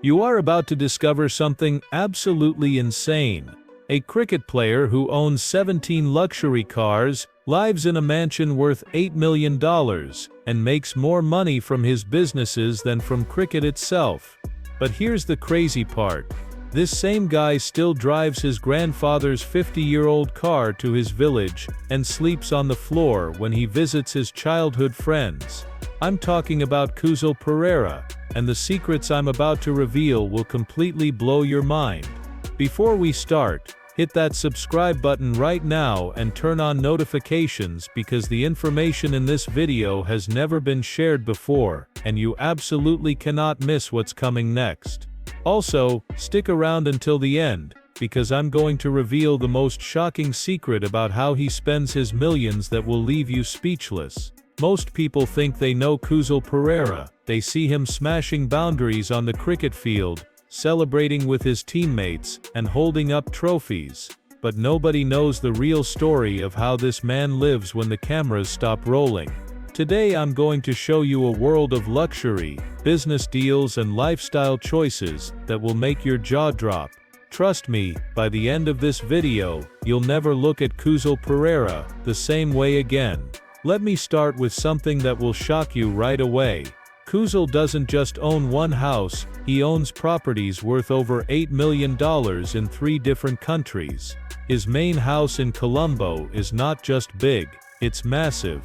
You are about to discover something absolutely insane. A cricket player who owns 17 luxury cars, lives in a mansion worth $8 million, and makes more money from his businesses than from cricket itself. But here's the crazy part. This same guy still drives his grandfather's 50-year-old car to his village, and sleeps on the floor when he visits his childhood friends. I'm talking about Kusal Perera, and the secrets I'm about to reveal will completely blow your mind. Before we start, hit that subscribe button right now and turn on notifications because the information in this video has never been shared before, and you absolutely cannot miss what's coming next. Also, stick around until the end, because I'm going to reveal the most shocking secret about how he spends his millions that will leave you speechless. Most people think they know Kusal Perera. They see him smashing boundaries on the cricket field, celebrating with his teammates, and holding up trophies. But nobody knows the real story of how this man lives when the cameras stop rolling. Today I'm going to show you a world of luxury, business deals and lifestyle choices that will make your jaw drop. Trust me, by the end of this video, you'll never look at Kusal Perera the same way again. Let me start with something that will shock you right away. Kusal doesn't just own one house, he owns properties worth over $8 million in 3 different countries. His main house in Colombo is not just big, it's massive.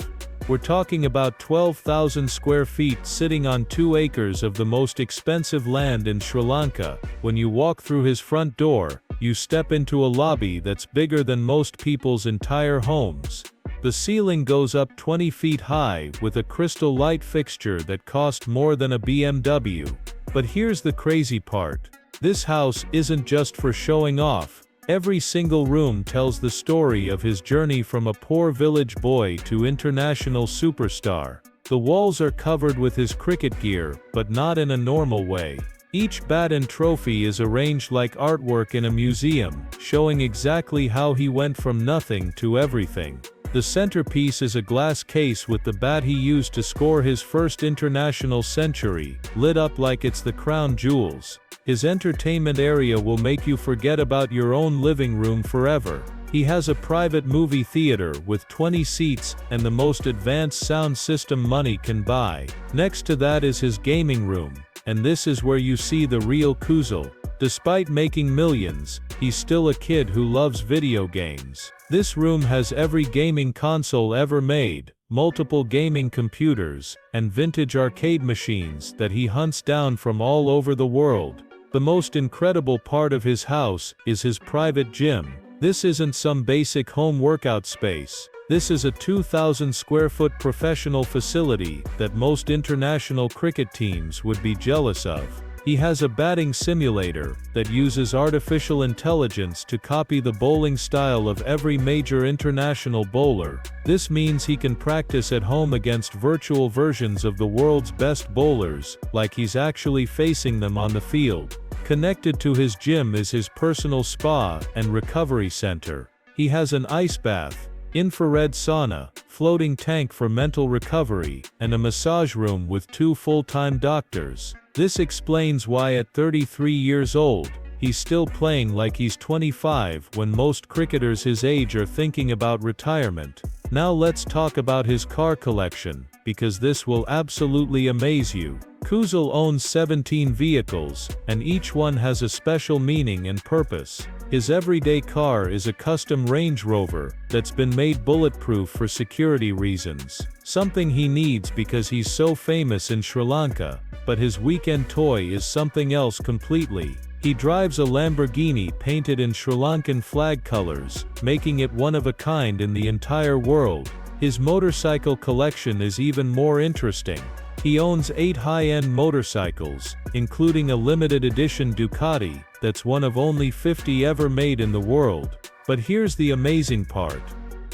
We're talking about 12,000 square feet sitting on 2 acres of the most expensive land in Sri Lanka. When you walk through his front door, you step into a lobby that's bigger than most people's entire homes. The ceiling goes up 20 feet high with a crystal light fixture that cost more than a BMW. But here's the crazy part. This house isn't just for showing off. Every single room tells the story of his journey from a poor village boy to international superstar. The walls are covered with his cricket gear, but not in a normal way. Each bat and trophy is arranged like artwork in a museum, showing exactly how he went from nothing to everything. The centerpiece is a glass case with the bat he used to score his first international century, lit up like it's the crown jewels. His entertainment area will make you forget about your own living room forever. He has a private movie theater with 20 seats and the most advanced sound system money can buy. Next to that is his gaming room, and this is where you see the real Kusal. Despite making millions, he's still a kid who loves video games. This room has every gaming console ever made, multiple gaming computers, and vintage arcade machines that he hunts down from all over the world. The most incredible part of his house is his private gym. This isn't some basic home workout space. This is a 2,000 square foot professional facility that most international cricket teams would be jealous of. He has a batting simulator that uses artificial intelligence to copy the bowling style of every major international bowler. This means he can practice at home against virtual versions of the world's best bowlers, like he's actually facing them on the field. Connected to his gym is his personal spa and recovery center. He has an ice bath, infrared sauna, floating tank for mental recovery, and a massage room with 2 full-time doctors. This explains why at 33 years old, he's still playing like he's 25 when most cricketers his age are thinking about retirement. Now let's talk about his car collection, because this will absolutely amaze you. Kusal owns 17 vehicles, and each one has a special meaning and purpose. His everyday car is a custom Range Rover that's been made bulletproof for security reasons. Something he needs because he's so famous in Sri Lanka. But his weekend toy is something else completely. He drives a Lamborghini painted in Sri Lankan flag colors, making it one of a kind in the entire world. His motorcycle collection is even more interesting. He owns 8 high-end motorcycles, including a limited edition Ducati, that's one of only 50 ever made in the world. But here's the amazing part.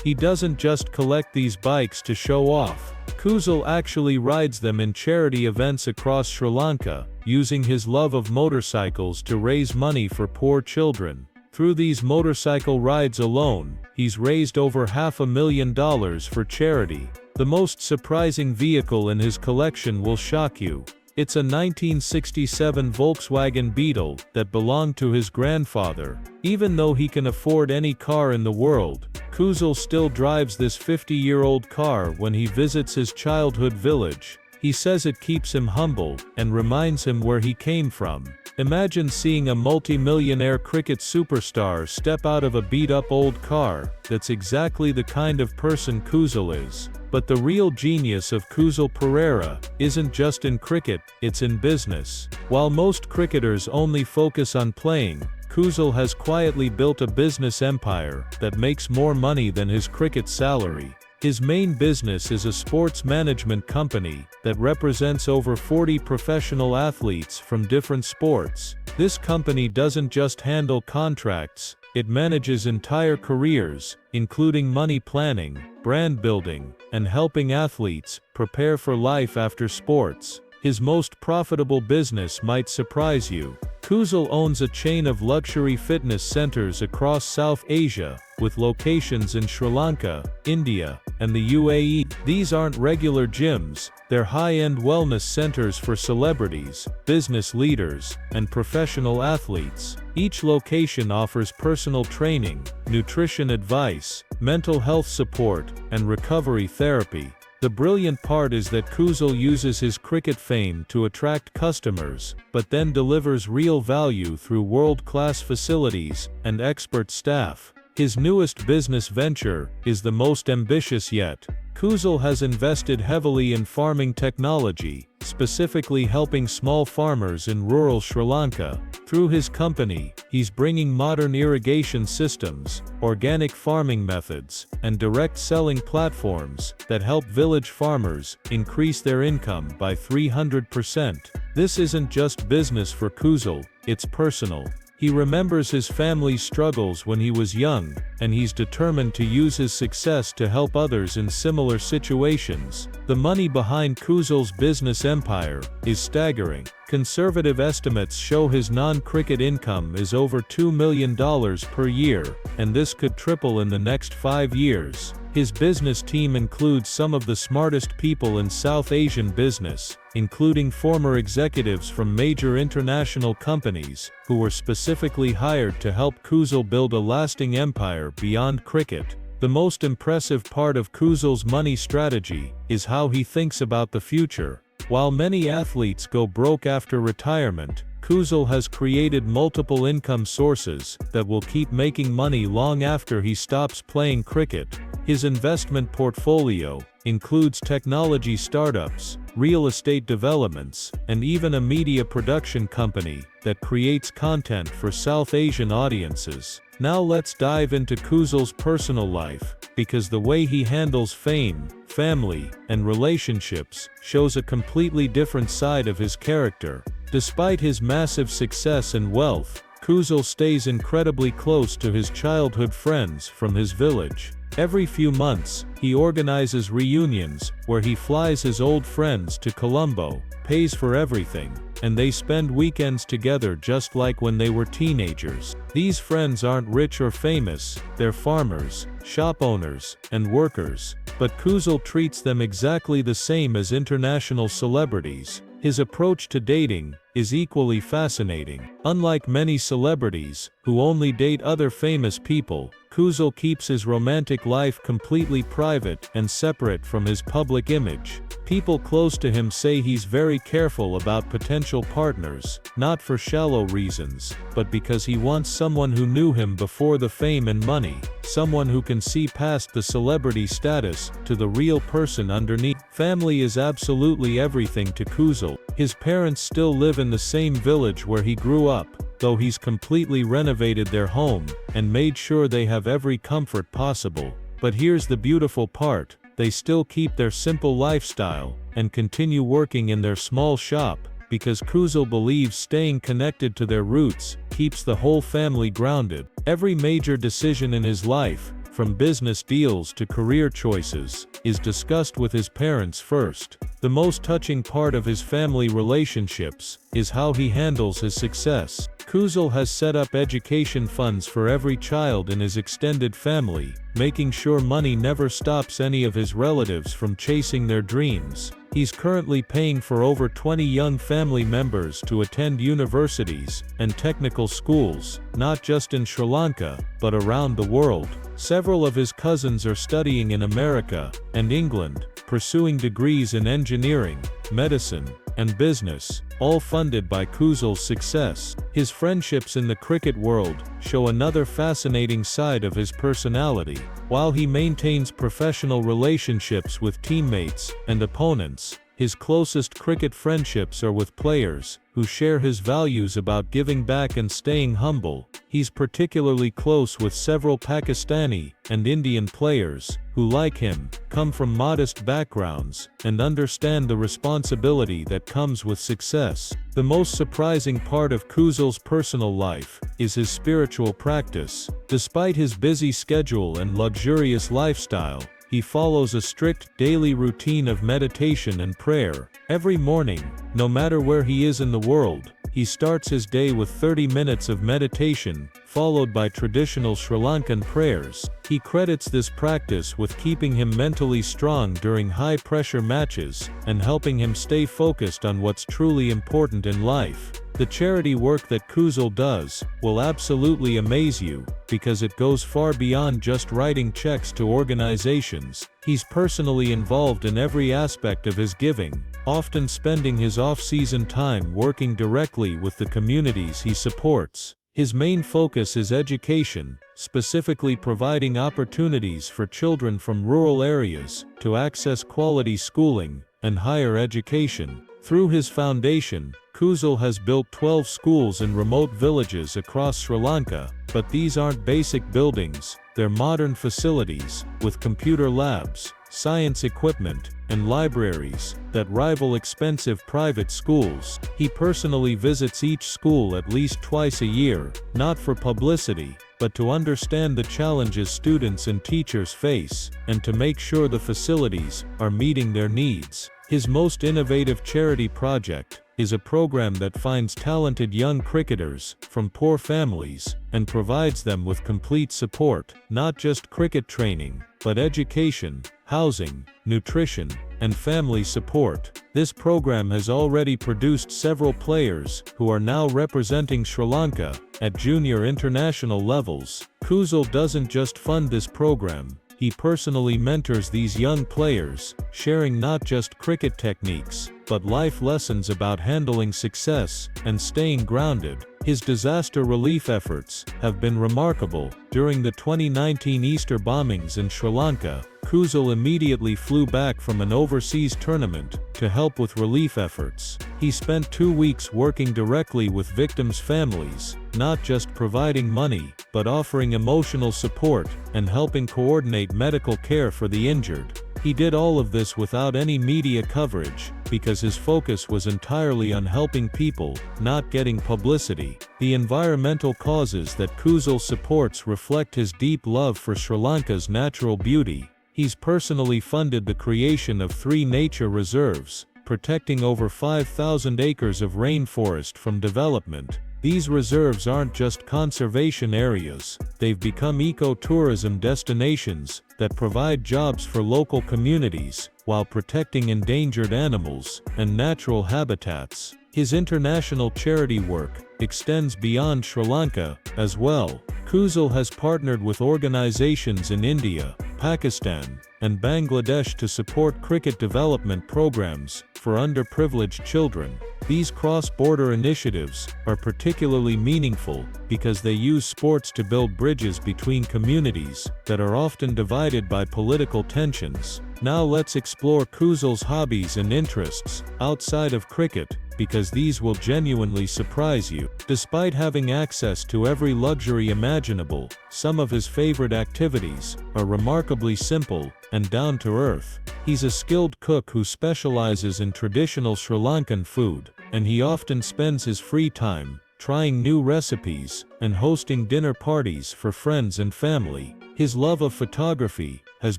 He doesn't just collect these bikes to show off. Kusal actually rides them in charity events across Sri Lanka, using his love of motorcycles to raise money for poor children. Through these motorcycle rides alone, he's raised over $500,000 for charity. The most surprising vehicle in his collection will shock you. It's a 1967 Volkswagen Beetle that belonged to his grandfather. Even though he can afford any car in the world, Kusal still drives this 50-year-old car when he visits his childhood village. He says it keeps him humble and reminds him where he came from. Imagine seeing a multi-millionaire cricket superstar step out of a beat-up old car. That's exactly the kind of person Kusal is. But the real genius of Kusal Perera isn't just in cricket, it's in business. While most cricketers only focus on playing, Kusal has quietly built a business empire that makes more money than his cricket salary. His main business is a sports management company that represents over 40 professional athletes from different sports. This company doesn't just handle contracts, it manages entire careers, including money planning, brand building, and helping athletes prepare for life after sports. His most profitable business might surprise you. Kusal owns a chain of luxury fitness centers across South Asia, with locations in Sri Lanka, India, and the UAE. These aren't regular gyms, they're high-end wellness centers for celebrities, business leaders, and professional athletes. Each location offers personal training, nutrition advice, mental health support, and recovery therapy. The brilliant part is that Kusal uses his cricket fame to attract customers, but then delivers real value through world-class facilities and expert staff. His newest business venture is the most ambitious yet. Kusal has invested heavily in farming technology, specifically helping small farmers in rural Sri Lanka. Through his company, he's bringing modern irrigation systems, organic farming methods, and direct selling platforms that help village farmers increase their income by 300%. This isn't just business for Kusal, it's personal. He remembers his family's struggles when he was young, and he's determined to use his success to help others in similar situations. The money behind Kusal's business empire is staggering. Conservative estimates show his non-cricket income is over $2 million per year, and this could triple in the next 5 years. His business team includes some of the smartest people in South Asian business, including former executives from major international companies, who were specifically hired to help Kusal build a lasting empire beyond cricket. The most impressive part of Kusal's money strategy is how he thinks about the future. While many athletes go broke after retirement, Kusal has created multiple income sources that will keep making money long after he stops playing cricket. His investment portfolio includes technology startups, real estate developments, and even a media production company that creates content for South Asian audiences. Now let's dive into Kusal's personal life, because the way he handles fame, family, and relationships shows a completely different side of his character. Despite his massive success and wealth, Kusal stays incredibly close to his childhood friends from his village. Every few months, he organizes reunions, where he flies his old friends to Colombo, pays for everything, and they spend weekends together just like when they were teenagers. These friends aren't rich or famous, they're farmers, shop owners, and workers, but Kusal treats them exactly the same as international celebrities. His approach to dating is equally fascinating. Unlike many celebrities, who only date other famous people, Kusal keeps his romantic life completely private and separate from his public image. People close to him say he's very careful about potential partners, not for shallow reasons, but because he wants someone who knew him before the fame and money, someone who can see past the celebrity status to the real person underneath. Family is absolutely everything to Kusal. His parents still live in the same village where he grew up, though he's completely renovated their home and made sure they have every comfort possible. But here's the beautiful part. They still keep their simple lifestyle and continue working in their small shop, because Kusal believes staying connected to their roots keeps the whole family grounded. Every major decision in his life, from business deals to career choices, is discussed with his parents first. The most touching part of his family relationships is how he handles his success. Kusal has set up education funds for every child in his extended family, making sure money never stops any of his relatives from chasing their dreams. He's currently paying for over 20 young family members to attend universities and technical schools, not just in Sri Lanka, but around the world. Several of his cousins are studying in America and England, pursuing degrees in engineering, medicine, and business, all funded by Kusal's success. His friendships in the cricket world show another fascinating side of his personality. While he maintains professional relationships with teammates and opponents, his closest cricket friendships are with players who share his values about giving back and staying humble. He's particularly close with several Pakistani and Indian players who, like him, come from modest backgrounds and understand the responsibility that comes with success. The most surprising part of Kusal's personal life is his spiritual practice. Despite his busy schedule and luxurious lifestyle, he follows a strict daily routine of meditation and prayer. Every morning, no matter where he is in the world, he starts his day with 30 minutes of meditation, followed by traditional Sri Lankan prayers. He credits this practice with keeping him mentally strong during high-pressure matches and helping him stay focused on what's truly important in life. The charity work that Kusal does will absolutely amaze you, because it goes far beyond just writing checks to organizations. He's personally involved in every aspect of his giving, often spending his off-season time working directly with the communities he supports. His main focus is education, specifically providing opportunities for children from rural areas to access quality schooling and higher education. Through his foundation, Kusal has built 12 schools in remote villages across Sri Lanka, but these aren't basic buildings, they're modern facilities, with computer labs, science equipment, and libraries that rival expensive private schools. He personally visits each school at least twice a year, not for publicity, but to understand the challenges students and teachers face, and to make sure the facilities are meeting their needs. His most innovative charity project is a program that finds talented young cricketers from poor families and provides them with complete support, not just cricket training, but education, housing, nutrition, and family support. This program has already produced several players who are now representing Sri Lanka at junior international levels. Kusal doesn't just fund this program, he personally mentors these young players, sharing not just cricket techniques, but life lessons about handling success and staying grounded. His disaster relief efforts have been remarkable. During the 2019 Easter bombings in Sri Lanka, Kusal immediately flew back from an overseas tournament to help with relief efforts. He spent 2 weeks working directly with victims' families, not just providing money, but offering emotional support and helping coordinate medical care for the injured. He did all of this without any media coverage, because his focus was entirely on helping people, not getting publicity. The environmental causes that Kusal supports reflect his deep love for Sri Lanka's natural beauty. He's personally funded the creation of 3 nature reserves, protecting over 5,000 acres of rainforest from development. These reserves aren't just conservation areas, they've become eco-tourism destinations that provide jobs for local communities, while protecting endangered animals and natural habitats. His international charity work extends beyond Sri Lanka as well. Kusal has partnered with organizations in India, Pakistan, and Bangladesh to support cricket development programs for underprivileged children. These cross-border initiatives are particularly meaningful because they use sports to build bridges between communities that are often divided by political tensions. Now let's explore Kusal's hobbies and interests outside of cricket, because these will genuinely surprise you. Despite having access to every luxury imaginable, some of his favorite activities are remarkably simple and down to earth. He's a skilled cook who specializes in traditional Sri Lankan food, and he often spends his free time trying new recipes and hosting dinner parties for friends and family. His love of photography has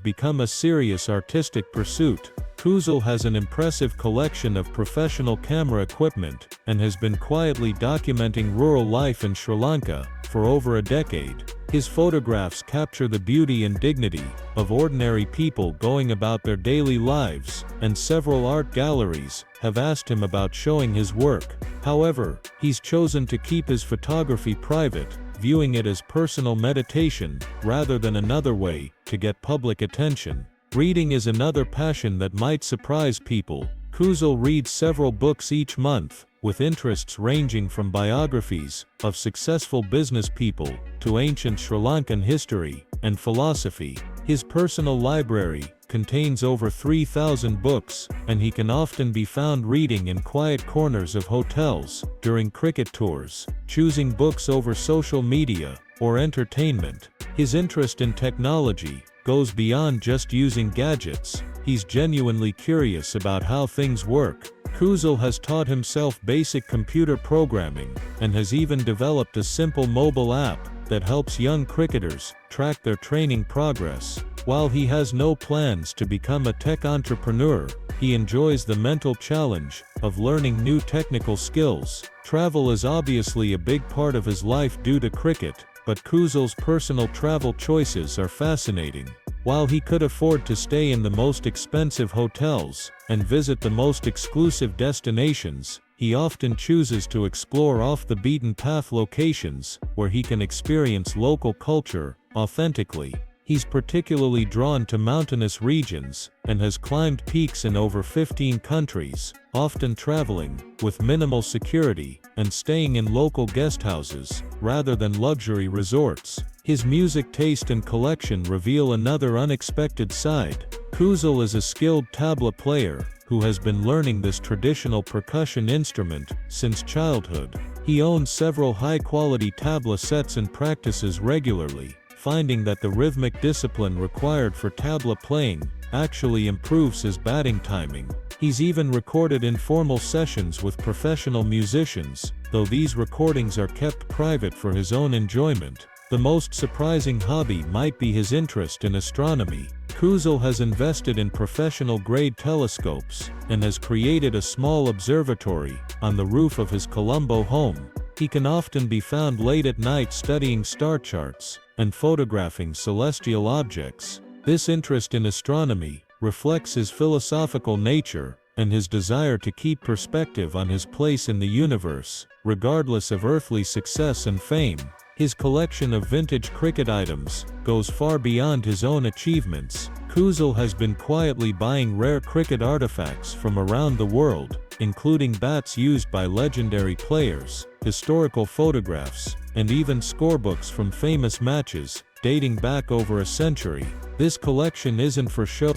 become a serious artistic pursuit, Kusal has an impressive collection of professional camera equipment and has been quietly documenting rural life in Sri Lanka for over a decade. His photographs capture the beauty and dignity of ordinary people going about their daily lives, and several art galleries have asked him about showing his work. However, he's chosen to keep his photography private, viewing it as personal meditation rather than another way to get public attention. Reading is another passion that might surprise people. Kusal reads several books each month, with interests ranging from biographies of successful business people to ancient Sri Lankan history and philosophy. His personal library contains over 3,000 books, and he can often be found reading in quiet corners of hotels during cricket tours, choosing books over social media or entertainment. His interest in technology goes beyond just using gadgets. He's genuinely curious about how things work. Kusal has taught himself basic computer programming and has even developed a simple mobile app that helps young cricketers track their training progress. While he has no plans to become a tech entrepreneur, he enjoys the mental challenge of learning new technical skills. Travel is obviously a big part of his life due to cricket, but Kusal's personal travel choices are fascinating. While he could afford to stay in the most expensive hotels and visit the most exclusive destinations, he often chooses to explore off-the-beaten-path locations where he can experience local culture authentically. He's particularly drawn to mountainous regions and has climbed peaks in over 15 countries, often traveling with minimal security and staying in local guest houses rather than luxury resorts. His music taste and collection reveal another unexpected side. Kusal is a skilled tabla player who has been learning this traditional percussion instrument since childhood. He owns several high-quality tabla sets and practices regularly, finding that the rhythmic discipline required for tabla playing actually improves his batting timing. He's even recorded informal sessions with professional musicians, though these recordings are kept private for his own enjoyment. The most surprising hobby might be his interest in astronomy. Kusal has invested in professional-grade telescopes and has created a small observatory on the roof of his Colombo home. He can often be found late at night studying star charts and photographing celestial objects. This interest in astronomy reflects his philosophical nature and his desire to keep perspective on his place in the universe, regardless of earthly success and fame. His collection of vintage cricket items goes far beyond his own achievements. Kusal has been quietly buying rare cricket artifacts from around the world, including bats used by legendary players, historical photographs, and even scorebooks from famous matches dating back over a century. This collection isn't for show.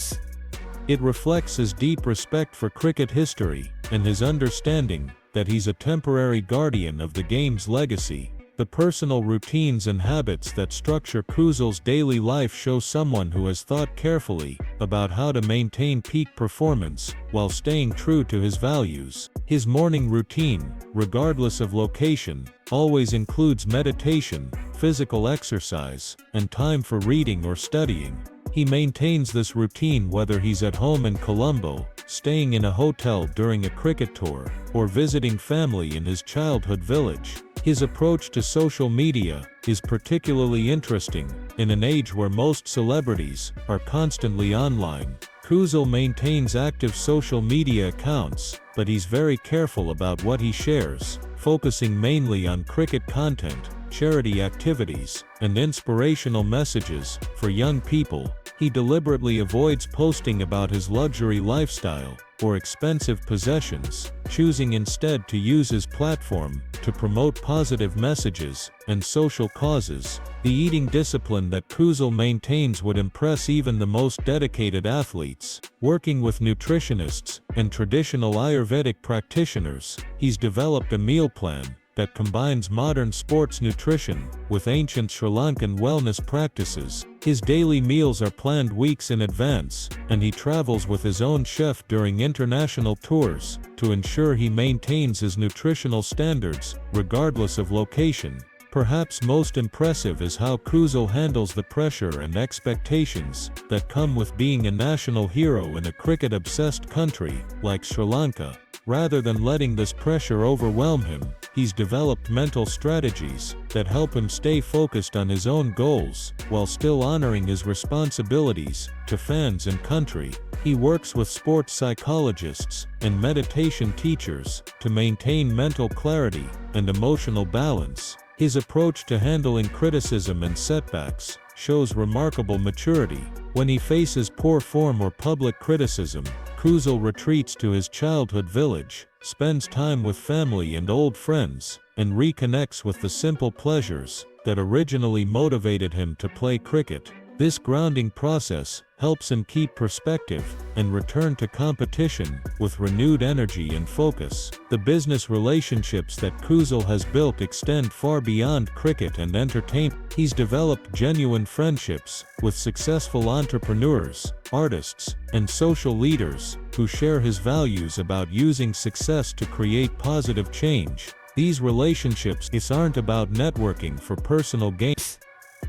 It reflects his deep respect for cricket history and his understanding that he's a temporary guardian of the game's legacy. The personal routines and habits that structure Kusal's daily life show someone who has thought carefully about how to maintain peak performance while staying true to his values. His morning routine, regardless of location, always includes meditation, physical exercise, and time for reading or studying. He maintains this routine whether he's at home in Colombo, staying in a hotel during a cricket tour, or visiting family in his childhood village. His approach to social media is particularly interesting in an age where most celebrities are constantly online. Kusal maintains active social media accounts, but he's very careful about what he shares, focusing mainly on cricket content, charity activities, and inspirational messages for young people. He deliberately avoids posting about his luxury lifestyle or expensive possessions, choosing instead to use his platform to promote positive messages and social causes. The eating discipline that Kusal maintains would impress even the most dedicated athletes. Working with nutritionists and traditional Ayurvedic practitioners, he's developed a meal plan that combines modern sports nutrition with ancient Sri Lankan wellness practices. His daily meals are planned weeks in advance, and he travels with his own chef during international tours to ensure he maintains his nutritional standards regardless of location. Perhaps most impressive is how Kusal handles the pressure and expectations that come with being a national hero in a cricket-obsessed country like Sri Lanka. Rather than letting this pressure overwhelm him, he's developed mental strategies that help him stay focused on his own goals while still honoring his responsibilities to fans and country. He works with sports psychologists and meditation teachers to maintain mental clarity and emotional balance. His approach to handling criticism and setbacks shows remarkable maturity. When he faces poor form or public criticism, Kusal retreats to his childhood village, spends time with family and old friends, and reconnects with the simple pleasures that originally motivated him to play cricket. This grounding process helps him keep perspective and return to competition with renewed energy and focus. The business relationships that Kusal has built extend far beyond cricket and entertainment. He's developed genuine friendships with successful entrepreneurs, artists, and social leaders who share his values about using success to create positive change. These relationships aren't about networking for personal gain.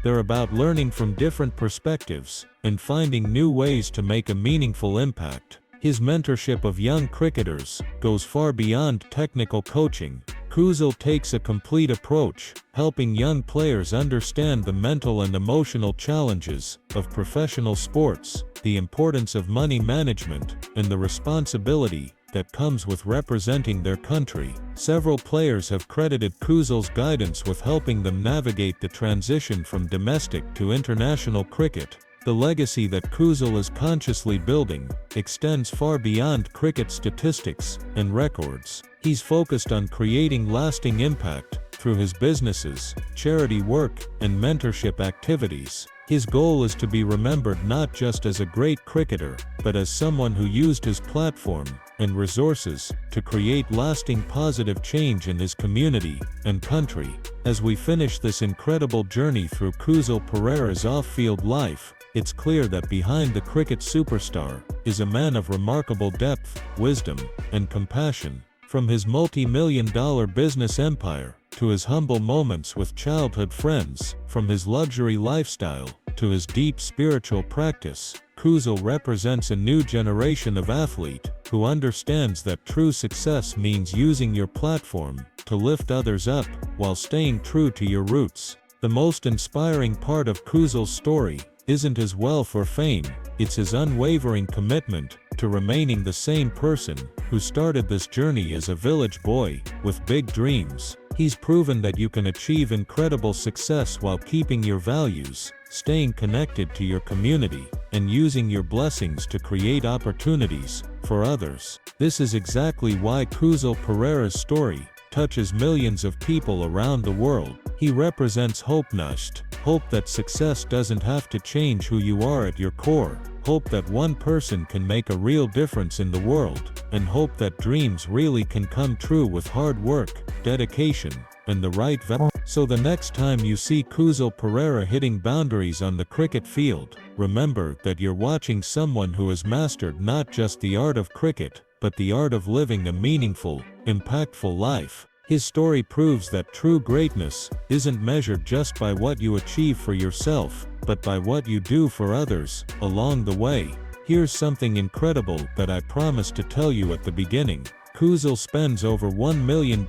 They're about learning from different perspectives and finding new ways to make a meaningful impact. His mentorship of young cricketers goes far beyond technical coaching. Kusal takes a complete approach, helping young players understand the mental and emotional challenges of professional sports, the importance of money management, and the responsibility that comes with representing their country. Several players have credited Kusal's guidance with helping them navigate the transition from domestic to international cricket. The legacy that Kusal is consciously building extends far beyond cricket statistics and records. He's focused on creating lasting impact through his businesses, charity work, and mentorship activities. His goal is to be remembered not just as a great cricketer, but as someone who used his platform and resources to create lasting positive change in his community and country. As we finish this incredible journey through Kusal Perera's off-field life, it's clear that behind the cricket superstar is a man of remarkable depth, wisdom, and compassion. From his multi-million-dollar business empire to his humble moments with childhood friends, from his luxury lifestyle to his deep spiritual practice, Kusal represents a new generation of athlete who understands that true success means using your platform to lift others up while staying true to your roots. The most inspiring part of Kusal's story isn't his wealth or fame, it's his unwavering commitment to remaining the same person who started this journey as a village boy with big dreams. He's proven that you can achieve incredible success while keeping your values, staying connected to your community, and using your blessings to create opportunities for others. This is exactly why Kusal Perera's story touches millions of people around the world. He represents hope that success doesn't have to change who you are at your core, hope that one person can make a real difference in the world, and hope that dreams really can come true with hard work, dedication, and the right values. So the next time you see Kusal Perera hitting boundaries on the cricket field, remember that you're watching someone who has mastered not just the art of cricket, but the art of living a meaningful, impactful life. His story proves that true greatness isn't measured just by what you achieve for yourself, but by what you do for others along the way. Here's something incredible that I promised to tell you at the beginning. Kusal spends over $1 million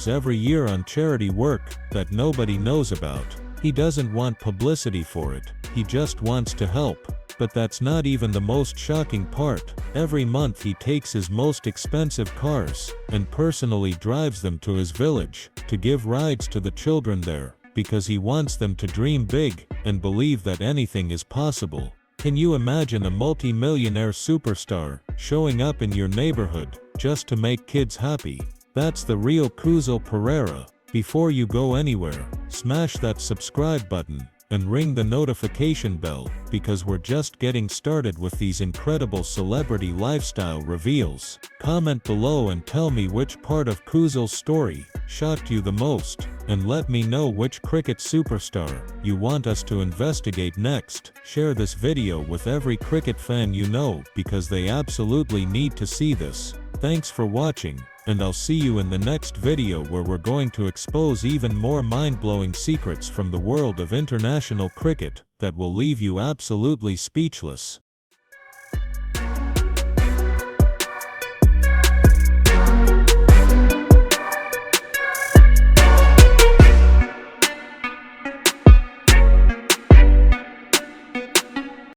every year on charity work that nobody knows about. He doesn't want publicity for it, he just wants to help. But that's not even the most shocking part. Every month he takes his most expensive cars and personally drives them to his village to give rides to the children there, because he wants them to dream big and believe that anything is possible. Can you imagine a multi-millionaire superstar showing up in your neighborhood just to make kids happy? That's the real Kusal Perera. Before you go anywhere, smash that subscribe button and ring the notification bell, because we're just getting started with these incredible celebrity lifestyle reveals. Comment below and tell me which part of Kusal's story shocked you the most, and let me know which cricket superstar you want us to investigate next. Share this video with every cricket fan you know, because they absolutely need to see this. Thanks for watching, and I'll see you in the next video where we're going to expose even more mind-blowing secrets from the world of international cricket that will leave you absolutely speechless.